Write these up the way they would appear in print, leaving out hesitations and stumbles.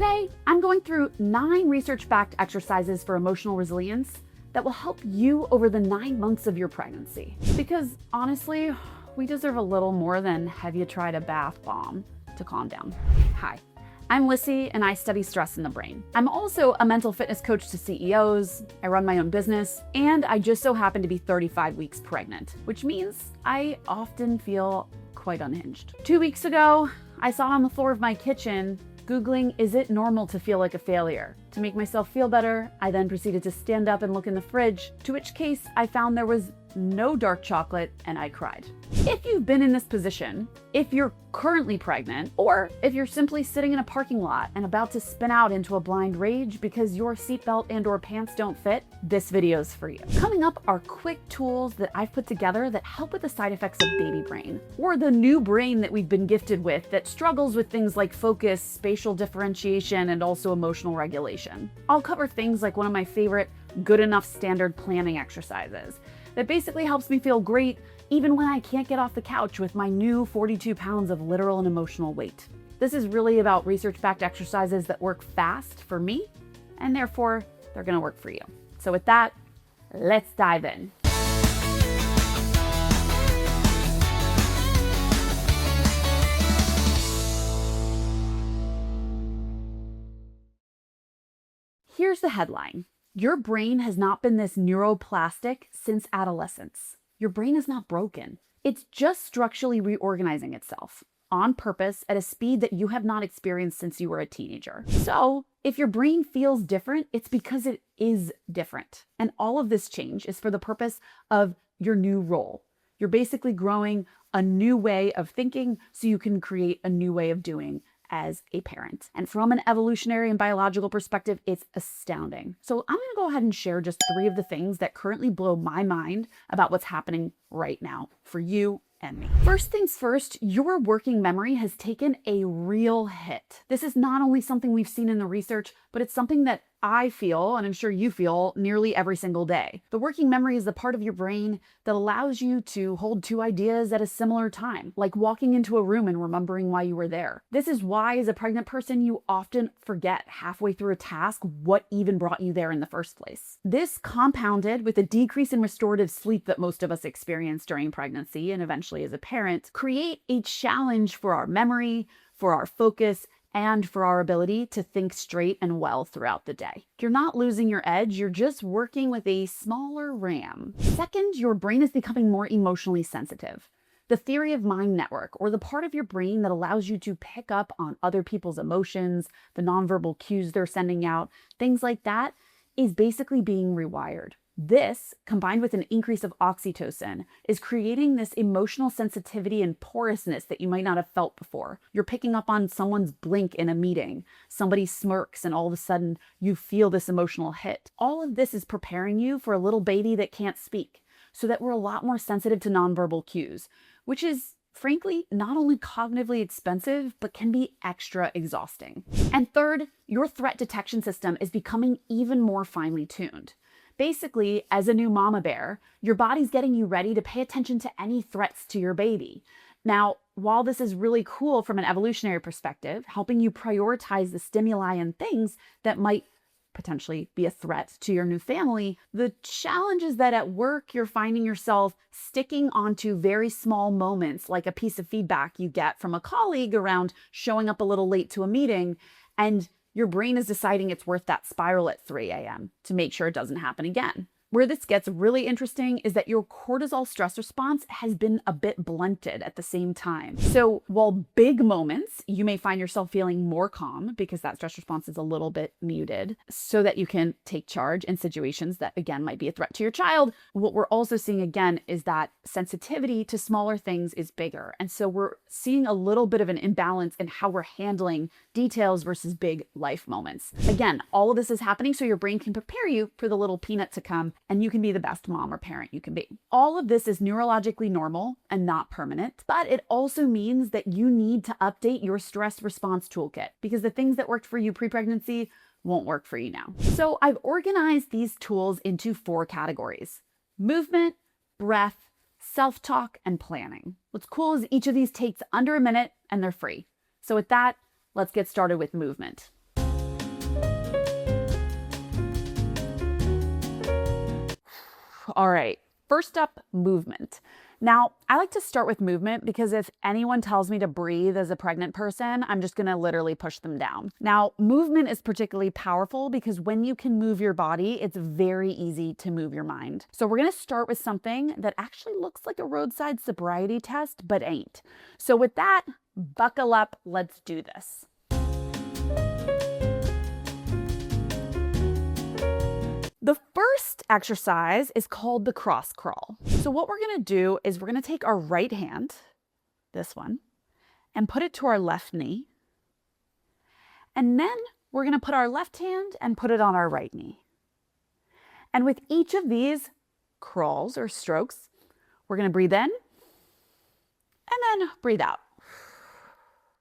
Today, I'm going through 9 research-backed exercises for emotional resilience that will help you over the 9 months of your pregnancy. Because honestly, we deserve a little more than have you tried a bath bomb to calm down. Hi, I'm Lissy and I study stress in the brain. I'm also a mental fitness coach to CEOs, I run my own business, and I just so happen to be 35 weeks pregnant, which means I often feel quite unhinged. 2 weeks ago, I sat on the floor of my kitchen Googling, is it normal to feel like a failure? To make myself feel better, I then proceeded to stand up and look in the fridge, to which case I found there was no dark chocolate and I cried. If you've been in this position, if you're currently pregnant, or if you're simply sitting in a parking lot and about to spin out into a blind rage because your seatbelt and/or pants don't fit, this video's for you. Coming up are quick tools that I've put together that help with the side effects of baby brain, or the new brain that we've been gifted with that struggles with things like focus, spatial differentiation, and also emotional regulation. I'll cover things like one of my favorite good enough standard planning exercises that basically helps me feel great even when I can't get off the couch with my new 42 pounds of literal and emotional weight. This is really about research-backed exercises that work fast for me, and therefore they're gonna work for you. So with that, let's dive in. Here's the headline. Your brain has not been this neuroplastic since adolescence. Your brain is not broken. It's just structurally reorganizing itself on purpose at a speed that you have not experienced since you were a teenager. So if your brain feels different, it's because it is different. And all of this change is for the purpose of your new role. You're basically growing a new way of thinking so you can create a new way of doing as a parent. And from an evolutionary and biological perspective, it's astounding. So I'm gonna go ahead and share just 3 of the things that currently blow my mind about what's happening right now for you and me. First things first, your working memory has taken a real hit. This is not only something we've seen in the research, but it's something that I feel, and I'm sure you feel, nearly every single day. The working memory is the part of your brain that allows you to hold 2 ideas at a similar time, like walking into a room and remembering why you were there. This is why, as a pregnant person, you often forget halfway through a task what even brought you there in the first place. This compounded with a decrease in restorative sleep that most of us experience during pregnancy and eventually as a parent, create a challenge for our memory, for our focus, and for our ability to think straight and well throughout the day. You're not losing your edge, you're just working with a smaller RAM. Second, your brain is becoming more emotionally sensitive. The theory of mind network, or the part of your brain that allows you to pick up on other people's emotions, the nonverbal cues they're sending out, things like that, is basically being rewired. This, combined with an increase of oxytocin, is creating this emotional sensitivity and porousness that you might not have felt before. You're picking up on someone's blink in a meeting. Somebody smirks and all of a sudden you feel this emotional hit. All of this is preparing you for a little baby that can't speak, so that we're a lot more sensitive to nonverbal cues, which is frankly not only cognitively expensive, but can be extra exhausting. And third, your threat detection system is becoming even more finely tuned. Basically, as a new mama bear, your body's getting you ready to pay attention to any threats to your baby. Now, while this is really cool from an evolutionary perspective, helping you prioritize the stimuli and things that might potentially be a threat to your new family, the challenge is that at work, you're finding yourself sticking onto very small moments, like a piece of feedback you get from a colleague around showing up a little late to a meeting, and your brain is deciding it's worth that spiral at 3 a.m. to make sure it doesn't happen again. Where this gets really interesting is that your cortisol stress response has been a bit blunted at the same time. So while big moments, you may find yourself feeling more calm because that stress response is a little bit muted so that you can take charge in situations that, again, might be a threat to your child. What we're also seeing, again, is that sensitivity to smaller things is bigger. And so we're seeing a little bit of an imbalance in how we're handling details versus big life moments. Again, all of this is happening so your brain can prepare you for the little peanut to come and you can be the best mom or parent you can be. All of this is neurologically normal and not permanent, but it also means that you need to update your stress response toolkit because the things that worked for you pre-pregnancy won't work for you now. So I've organized these tools into 4 categories: movement, breath, self-talk, and planning. What's cool is each of these takes under a minute and they're free. So with that, let's get started with movement. All right, first up, movement. Now, I like to start with movement because if anyone tells me to breathe as a pregnant person, I'm just gonna literally push them down. Now, movement is particularly powerful because when you can move your body, it's very easy to move your mind. So we're gonna start with something that actually looks like a roadside sobriety test, but ain't. So with that, buckle up, let's do this. The first exercise is called the cross crawl. So what we're gonna do is we're gonna take our right hand, this one, and put it to our left knee. And then we're gonna put our left hand and put it on our right knee. And with each of these crawls or strokes, we're gonna breathe in and then breathe out.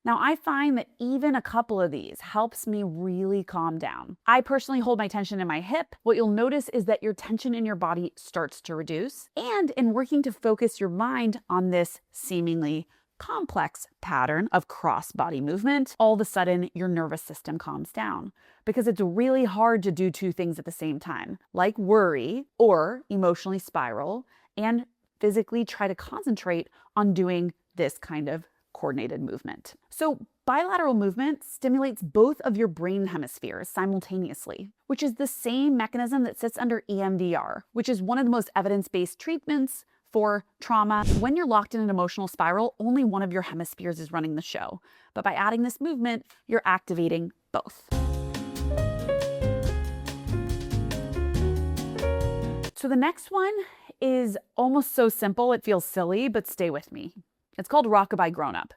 Now, I find that even a couple of these helps me really calm down. I personally hold my tension in my hip. What you'll notice is that your tension in your body starts to reduce. And in working to focus your mind on this seemingly complex pattern of cross-body movement, all of a sudden your nervous system calms down. Because it's really hard to do two things at the same time, like worry or emotionally spiral and physically try to concentrate on doing this kind of coordinated movement. So bilateral movement stimulates both of your brain hemispheres simultaneously, which is the same mechanism that sits under EMDR, which is one of the most evidence-based treatments for trauma. When you're locked in an emotional spiral, only one of your hemispheres is running the show. But by adding this movement, you're activating both. So the next one is almost so simple it feels silly, but stay with me. It's called Rockabye Grown Up.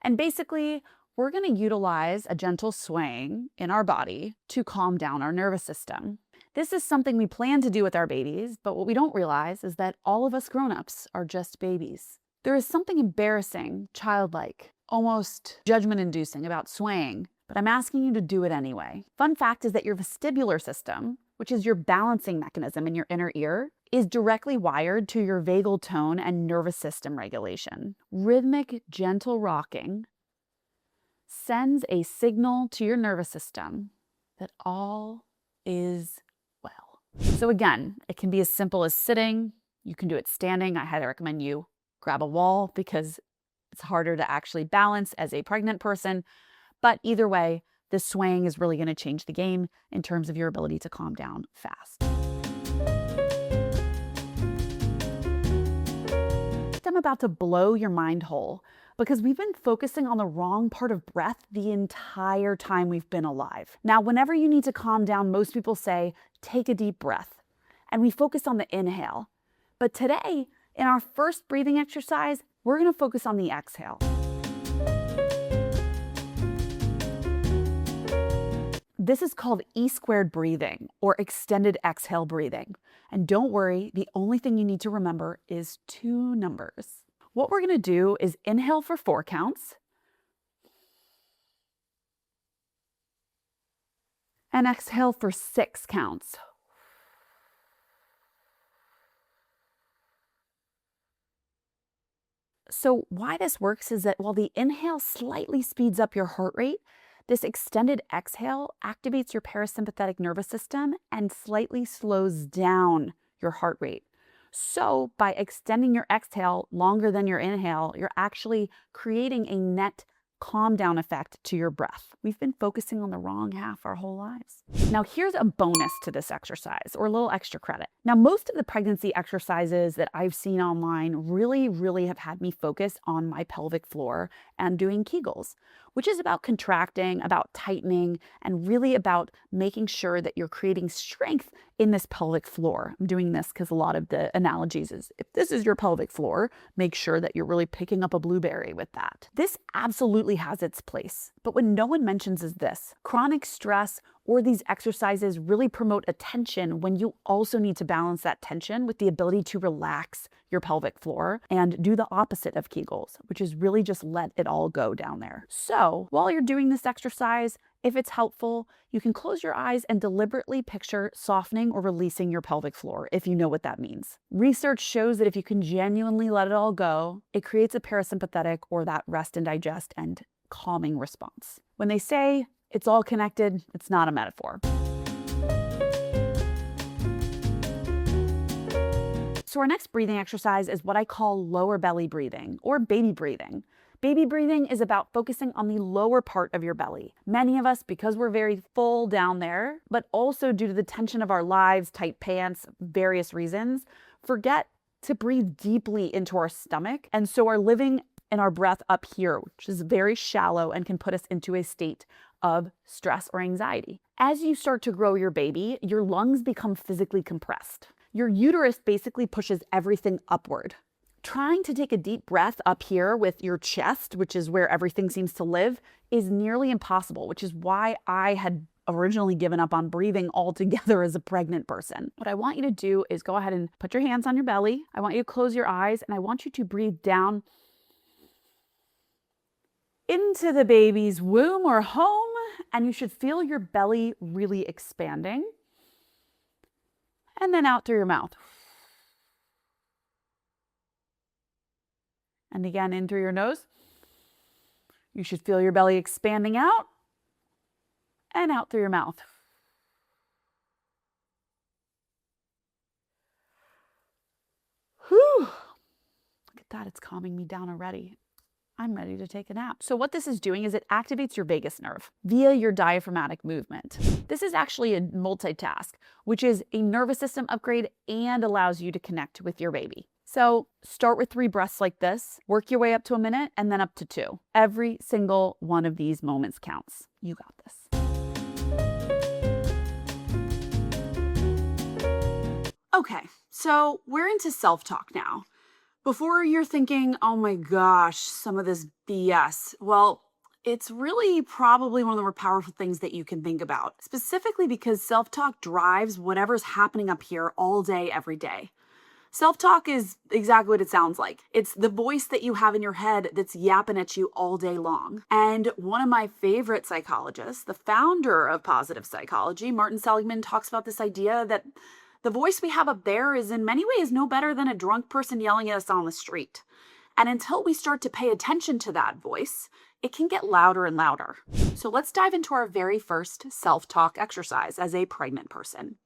And basically, we're going to utilize a gentle swaying in our body to calm down our nervous system. This is something we plan to do with our babies, but what we don't realize is that all of us grown-ups are just babies. There is something embarrassing, childlike, almost judgment-inducing about swaying, but I'm asking you to do it anyway. Fun fact is that your vestibular system, which is your balancing mechanism in your inner ear, is directly wired to your vagal tone and nervous system regulation. Rhythmic, gentle rocking sends a signal to your nervous system that all is well. So again, it can be as simple as sitting. You can do it standing. I highly recommend you grab a wall because it's harder to actually balance as a pregnant person. But either way, this swaying is really going to change the game in terms of your ability to calm down fast. I'm about to blow your mind whole because we've been focusing on the wrong part of breath the entire time we've been alive. Now, whenever you need to calm down, most people say, take a deep breath. And we focus on the inhale. But today, in our first breathing exercise, we're going to focus on the exhale. This is called E-squared breathing or extended exhale breathing. And don't worry, the only thing you need to remember is 2 numbers. What we're going to do is inhale for 4 counts and exhale for 6 counts. So why this works is that while the inhale slightly speeds up your heart rate, this extended exhale activates your parasympathetic nervous system and slightly slows down your heart rate. So by extending your exhale longer than your inhale, you're actually creating a net calm down effect to your breath. We've been focusing on the wrong half our whole lives. Now here's a bonus to this exercise or a little extra credit. Now most of the pregnancy exercises that I've seen online really have had me focus on my pelvic floor and doing Kegels, which is about contracting, about tightening, and really about making sure that you're creating strength in this pelvic floor. I'm doing this because a lot of the analogies is if this is your pelvic floor, make sure that you're really picking up a blueberry with that. This absolutely has its place, but what no one mentions is this. Chronic stress or these exercises really promote a tension when you also need to balance that tension with the ability to relax your pelvic floor and do the opposite of Kegels, which is really just let it all go down there. So while you're doing this exercise, if it's helpful, you can close your eyes and deliberately picture softening or releasing your pelvic floor if you know what that means. Research shows that if you can genuinely let it all go, it creates a parasympathetic or that rest and digest and calming response. When they say it's all connected, it's not a metaphor. So our next breathing exercise is what I call lower belly breathing or baby breathing. Baby breathing is about focusing on the lower part of your belly. Many of us, because we're very full down there, but also due to the tension of our lives, tight pants, various reasons, forget to breathe deeply into our stomach, and so are living in our breath up here, which is very shallow and can put us into a state of stress or anxiety. As you start to grow your baby, your lungs become physically compressed. Your uterus basically pushes everything upward. Trying to take a deep breath up here with your chest, which is where everything seems to live, is nearly impossible, which is why I had originally given up on breathing altogether as a pregnant person. What I want you to do is go ahead and put your hands on your belly. I want you to close your eyes, and I want you to breathe down into the baby's womb or home, and you should feel your belly really expanding. And then out through your mouth. And again, in through your nose. You should feel your belly expanding out and out through your mouth. Whew. Look at that, it's calming me down already. I'm ready to take a nap. So what this is doing is it activates your vagus nerve via your diaphragmatic movement. This is actually a multitask, which is a nervous system upgrade and allows you to connect with your baby. So start with 3 breaths like this, work your way up to a minute, and then up to 2. Every single one of these moments counts. You got this. Okay, so we're into self-talk now. Before you're thinking, oh my gosh, some of this BS, well, it's really probably one of the more powerful things that you can think about, specifically because self-talk drives whatever's happening up here all day, every day. Self-talk is exactly what it sounds like. It's the voice that you have in your head that's yapping at you all day long. And one of my favorite psychologists, the founder of positive psychology, Martin Seligman, talks about this idea that the voice we have up there is in many ways no better than a drunk person yelling at us on the street. And until we start to pay attention to that voice, it can get louder and louder. So let's dive into our very first self-talk exercise as a pregnant person.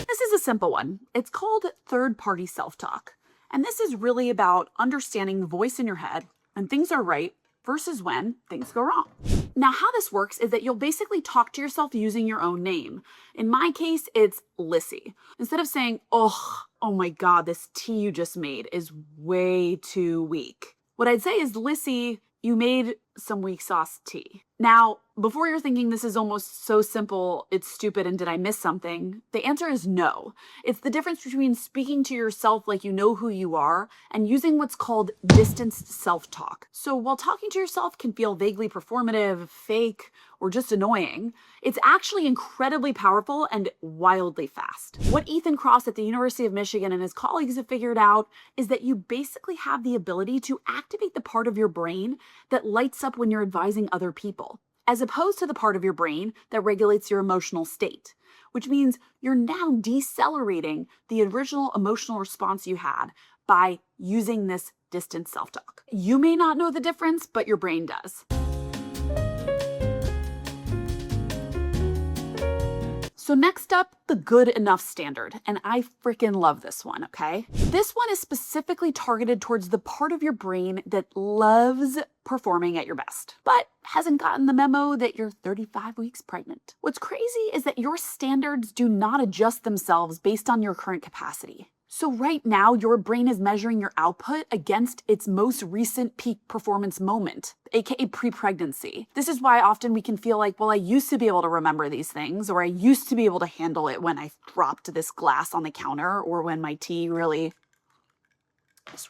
This is a simple one. It's called third-party self-talk. And this is really about understanding the voice in your head when things are right versus when things go wrong. Now, how this works is that you'll basically talk to yourself using your own name. In my case, it's Lissy. Instead of saying, oh my God, this tea you just made is way too weak. What I'd say is, Lissy, you made some weak sauce tea. Now, before you're thinking this is almost so simple, it's stupid, and did I miss something? The answer is no. It's the difference between speaking to yourself like you know who you are and using what's called distanced self-talk. So while talking to yourself can feel vaguely performative, fake, or just annoying, it's actually incredibly powerful and wildly fast. What Ethan Kross at the University of Michigan and his colleagues have figured out is that you basically have the ability to activate the part of your brain that lights up when you're advising other people, as opposed to the part of your brain that regulates your emotional state, which means you're now decelerating the original emotional response you had by using this distant self-talk. You may not know the difference, but your brain does. So next up, the good enough standard. And I freaking love this one, okay? This one is specifically targeted towards the part of your brain that loves performing at your best, but hasn't gotten the memo that you're 35 weeks pregnant. What's crazy is that your standards do not adjust themselves based on your current capacity. So right now, your brain is measuring your output against its most recent peak performance moment, aka pre-pregnancy. This is why often we can feel like, well, I used to be able to remember these things, or I used to be able to handle it when I dropped this glass on the counter, or when my tea was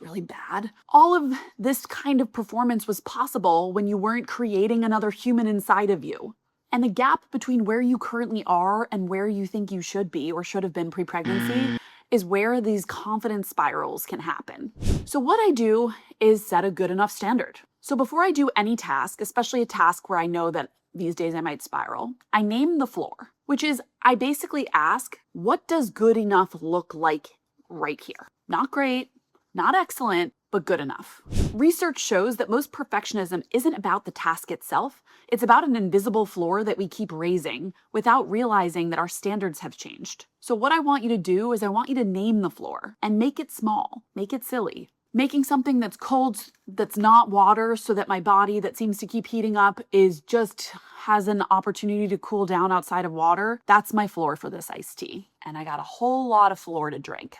really bad. All of this kind of performance was possible when you weren't creating another human inside of you. And the gap between where you currently are and where you think you should be or should have been pre-pregnancy is where these confidence spirals can happen. So what I do is set a good enough standard. So before I do any task, especially a task where I know that these days I might spiral, I name the floor, which is I basically ask, what does good enough look like right here? Not great, not excellent, but good enough. Research shows that most perfectionism isn't about the task itself. It's about an invisible floor that we keep raising without realizing that our standards have changed. So what I want you to do is I want you to name the floor and make it small, make it silly. Making something that's cold, that's not water, so that my body that seems to keep heating up has an opportunity to cool down outside of water. That's my floor for this iced tea. And I got a whole lot of floor to drink.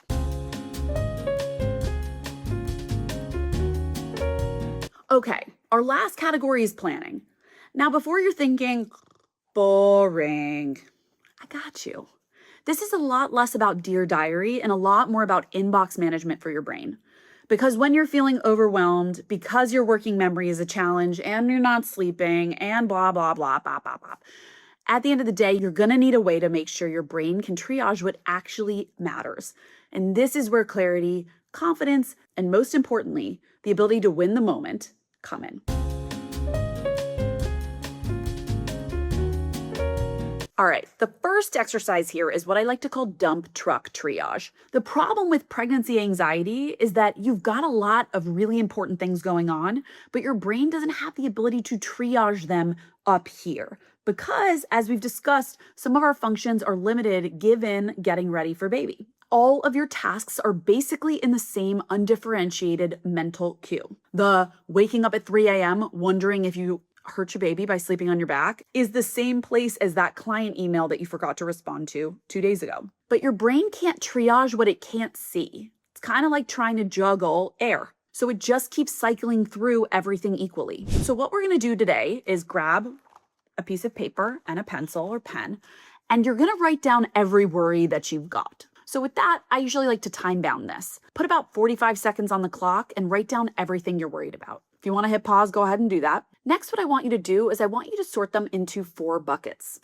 Okay, our last category is planning. Now, before you're thinking, boring, I got you. This is a lot less about Dear Diary and a lot more about inbox management for your brain. Because when you're feeling overwhelmed, because your working memory is a challenge and you're not sleeping and blah, blah, blah, blah, blah, blah. At the end of the day, you're gonna need a way to make sure your brain can triage what actually matters. And this is where clarity, confidence, and most importantly, the ability to win the moment come in. All right, the first exercise here is what I like to call dump truck triage. The problem with pregnancy anxiety is that you've got a lot of really important things going on, but your brain doesn't have the ability to triage them up here. Because, as we've discussed, some of our functions are limited given getting ready for baby. All of your tasks are basically in the same undifferentiated mental queue. The waking up at 3 a.m., wondering if you hurt your baby by sleeping on your back is the same place as that client email that you forgot to respond to 2 days ago. But your brain can't triage what it can't see. It's kind of like trying to juggle air. So it just keeps cycling through everything equally. So what we're going to do today is grab a piece of paper and a pencil or pen, and you're going to write down every worry that you've got. So with that, I usually like to time bound this. Put about 45 seconds on the clock and write down everything you're worried about. If you want to hit pause, go ahead and do that. Next, what I want you to do is I want you to sort them into 4 buckets.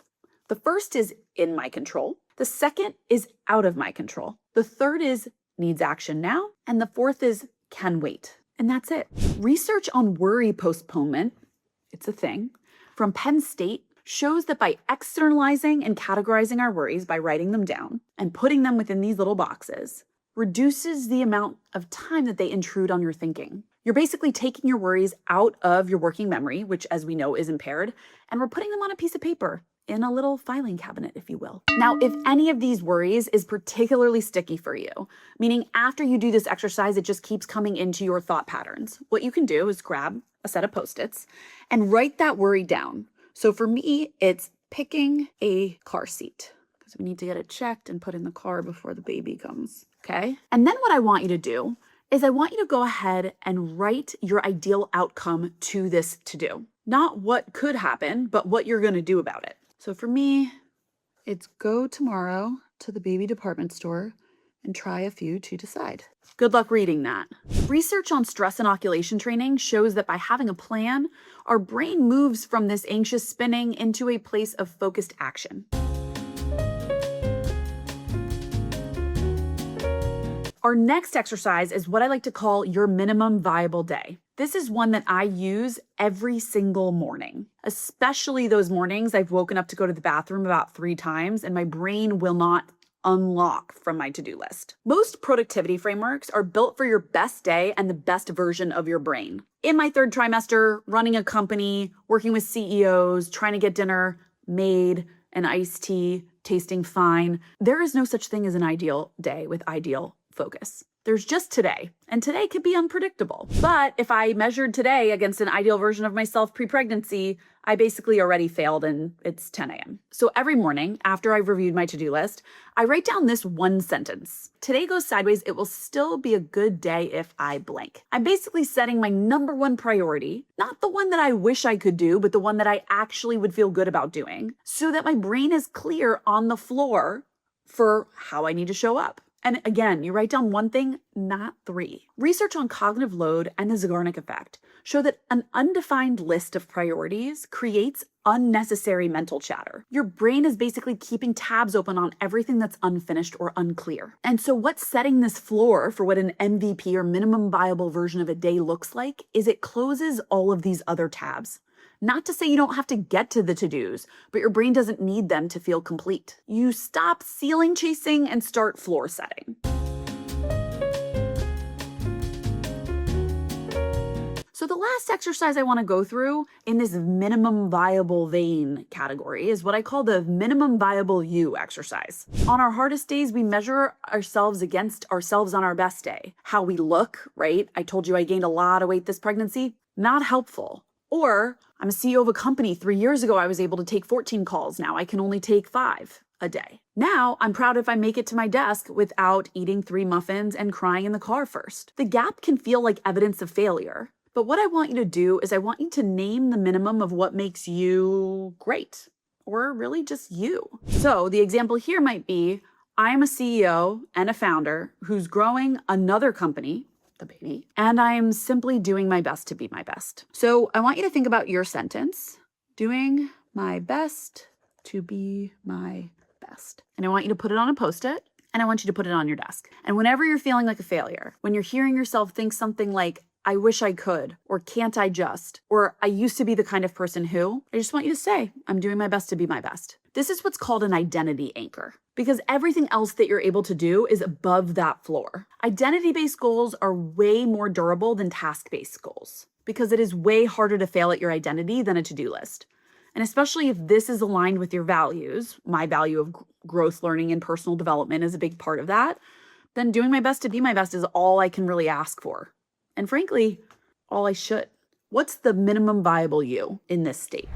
The first is in my control. The second is out of my control. The third is needs action now. And the fourth is can wait. And that's it. Research on worry postponement, it's a thing, from Penn State shows that by externalizing and categorizing our worries by writing them down and putting them within these little boxes reduces the amount of time that they intrude on your thinking. You're basically taking your worries out of your working memory, which as we know is impaired, and we're putting them on a piece of paper in a little filing cabinet, if you will. Now, if any of these worries is particularly sticky for you, meaning after you do this exercise, it just keeps coming into your thought patterns, what you can do is grab a set of Post-its and write that worry down. So for me, it's picking a car seat because we need to get it checked and put in the car before the baby comes, okay? And then what I want you to do is I want you to go ahead and write your ideal outcome to this to-do. Not what could happen, but what you're gonna do about it. So for me, it's go tomorrow to the baby department store and try a few to decide. Good luck reading that. Research on stress inoculation training shows that by having a plan, our brain moves from this anxious spinning into a place of focused action. Our next exercise is what I like to call your minimum viable day. This is one that I use every single morning, especially those mornings I've woken up to go to the bathroom about 3 times and my brain will not unlock from my to-do list. Most productivity frameworks are built for your best day and the best version of your brain. In my 3rd trimester, running a company, working with CEOs, trying to get dinner made, an iced tea, tasting fine, there is no such thing as an ideal day with ideal focus. There's just today, and today could be unpredictable. But if I measured today against an ideal version of myself pre-pregnancy, I basically already failed and it's 10 a.m. So every morning after I've reviewed my to-do list, I write down this one sentence. Today goes sideways, it will still be a good day if I blank. I'm basically setting my number 1 priority, not the one that I wish I could do, but the one that I actually would feel good about doing, so that my brain is clear on the floor for how I need to show up. And again, you write down one thing, not 3. Research on cognitive load and the Zeigarnik effect show that an undefined list of priorities creates unnecessary mental chatter. Your brain is basically keeping tabs open on everything that's unfinished or unclear. And so what's setting this floor for what an MVP or minimum viable version of a day looks like is it closes all of these other tabs. Not to say you don't have to get to the to-dos, but your brain doesn't need them to feel complete. You stop ceiling chasing and start floor setting. So the last exercise I want to go through in this minimum viable vein category is what I call the minimum viable you exercise. On our hardest days, we measure ourselves against ourselves on our best day. How we look, right? I told you I gained a lot of weight this pregnancy. Not helpful. Or I'm a CEO of a company. 3 years ago, I was able to take 14 calls. Now I can only take 5 a day. Now I'm proud if I make it to my desk without eating 3 muffins and crying in the car first. The gap can feel like evidence of failure. But what I want you to do is I want you to name the minimum of what makes you great, or really just you. So the example here might be, I'm a CEO and a founder who's growing another company, the baby, and I'm simply doing my best to be my best. So I want you to think about your sentence, doing my best to be my best. And I want you to put it on a Post-it, and I want you to put it on your desk. And whenever you're feeling like a failure, when you're hearing yourself think something like, I wish I could, or can't I just, or I used to be the kind of person who, I just want you to say, I'm doing my best to be my best. This is what's called an identity anchor, because everything else that you're able to do is above that floor. Identity-based goals are way more durable than task-based goals, because it is way harder to fail at your identity than a to-do list. And especially if this is aligned with your values, my value of growth, learning, and personal development is a big part of that, then doing my best to be my best is all I can really ask for. And frankly, all I should. What's the minimum viable you in this state?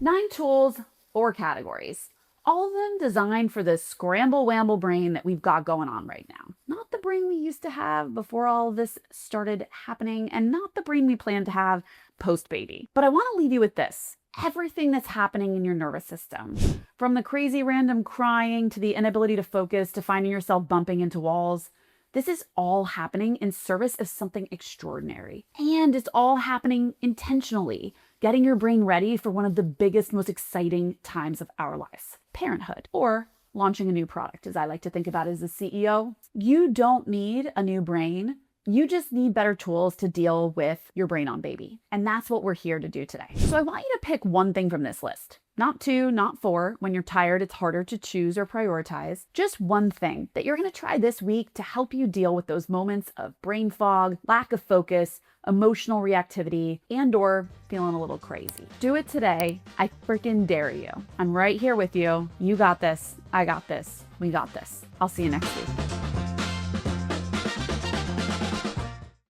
9 tools, 4 categories. All of them designed for the scramble-wamble brain that we've got going on right now. Not the brain we used to have before all of this started happening, and not the brain we plan to have post-baby. But I want to leave you with this. Everything that's happening in your nervous system, from the crazy random crying to the inability to focus to finding yourself bumping into walls, this is all happening in service of something extraordinary. And it's all happening intentionally, getting your brain ready for one of the biggest, most exciting times of our lives, parenthood, or launching a new product, as I like to think about as a CEO. You don't need a new brain. You just need better tools to deal with your brain on baby. And that's what we're here to do today. So I want you to pick one thing from this list. Not 2, not 4. When you're tired, it's harder to choose or prioritize. Just one thing that you're going to try this week to help you deal with those moments of brain fog, lack of focus, emotional reactivity, and/or feeling a little crazy. Do it today. I freaking dare you. I'm right here with you. You got this. I got this. We got this. I'll see you next week.